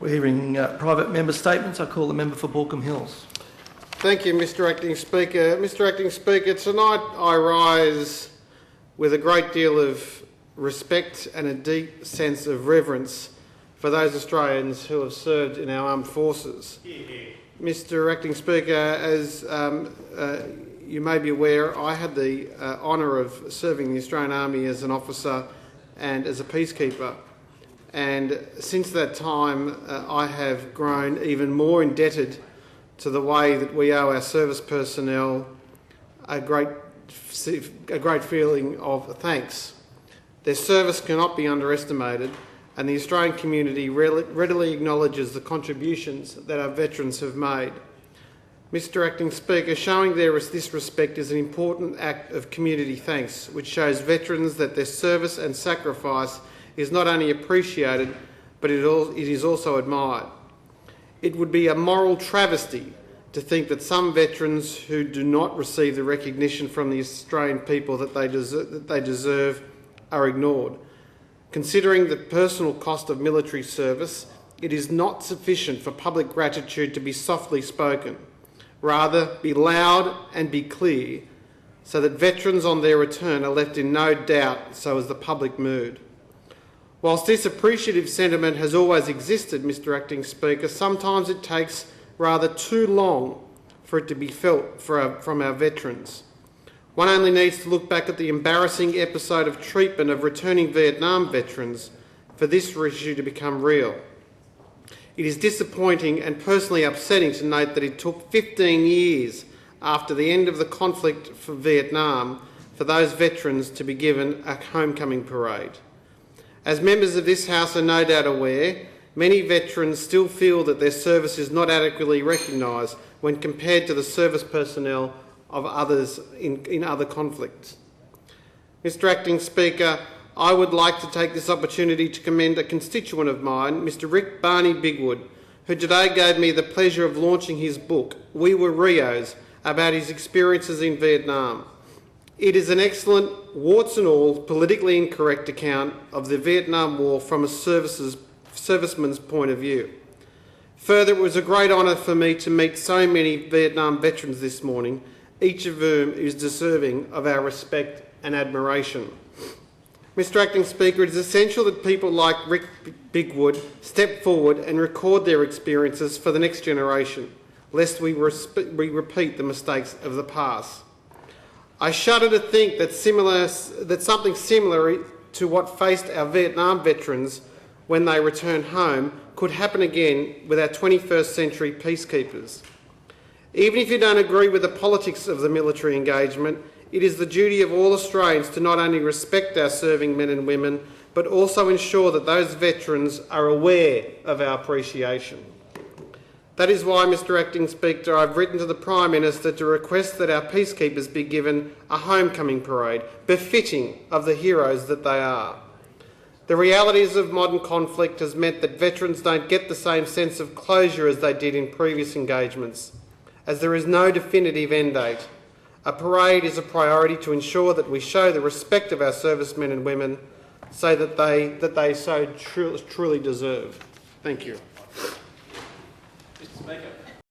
We're hearing private member statements. I call the member for Baulkham Hills. Thank you, Mr Acting Speaker. Mr Acting Speaker, tonight I rise with a great deal of respect and a deep sense of reverence for those Australians who have served in our armed forces. Mr Acting Speaker, as you may be aware, I had the honour of serving in the Australian Army as an officer and as a peacekeeper. And since that time, I have grown even more indebted to the way that we owe our service personnel a great feeling of thanks. Their service cannot be underestimated, and the Australian community readily acknowledges the contributions that our veterans have made. Mr Acting Speaker, showing this respect is an important act of community thanks, which shows veterans that their service and sacrifice is not only appreciated, but it is also admired. It would be a moral travesty to think that some veterans who do not receive the recognition from the Australian people that they deserve are ignored. Considering the personal cost of military service, it is not sufficient for public gratitude to be softly spoken. Rather, be loud and be clear, so that veterans on their return are left in no doubt, so is the public mood. Whilst this appreciative sentiment has always existed, Mr Acting Speaker, sometimes it takes rather too long for it to be felt from our veterans. One only needs to look back at the embarrassing episode of treatment of returning Vietnam veterans for this issue to become real. It is disappointing and personally upsetting to note that it took 15 years after the end of the conflict for Vietnam for those veterans to be given a homecoming parade. As members of this House are no doubt aware, many veterans still feel that their service is not adequately recognised when compared to the service personnel of others in other conflicts. Mr Acting Speaker, I would like to take this opportunity to commend a constituent of mine, Mr Rick Barney Bigwood, who today gave me the pleasure of launching his book, We Were Rios, about his experiences in Vietnam. It is an excellent, warts and all, politically incorrect account of the Vietnam War from a serviceman's point of view. Further, it was a great honour for me to meet so many Vietnam veterans this morning, each of whom is deserving of our respect and admiration. Mr Acting Speaker, it is essential that people like Rick Bigwood step forward and record their experiences for the next generation, lest we repeat the mistakes of the past. I shudder to think that something similar to what faced our Vietnam veterans when they return home could happen again with our 21st century peacekeepers. Even if you don't agree with the politics of the military engagement, it is the duty of all Australians to not only respect our serving men and women, but also ensure that those veterans are aware of our appreciation. That is why, Mr Acting Speaker, I've written to the Prime Minister to request that our peacekeepers be given a homecoming parade befitting of the heroes that they are. The realities of modern conflict has meant that veterans don't get the same sense of closure as they did in previous engagements, as there is no definitive end date. A parade is a priority to ensure that we show the respect of our servicemen and women so that they so truly deserve. Thank you. Mr Speaker.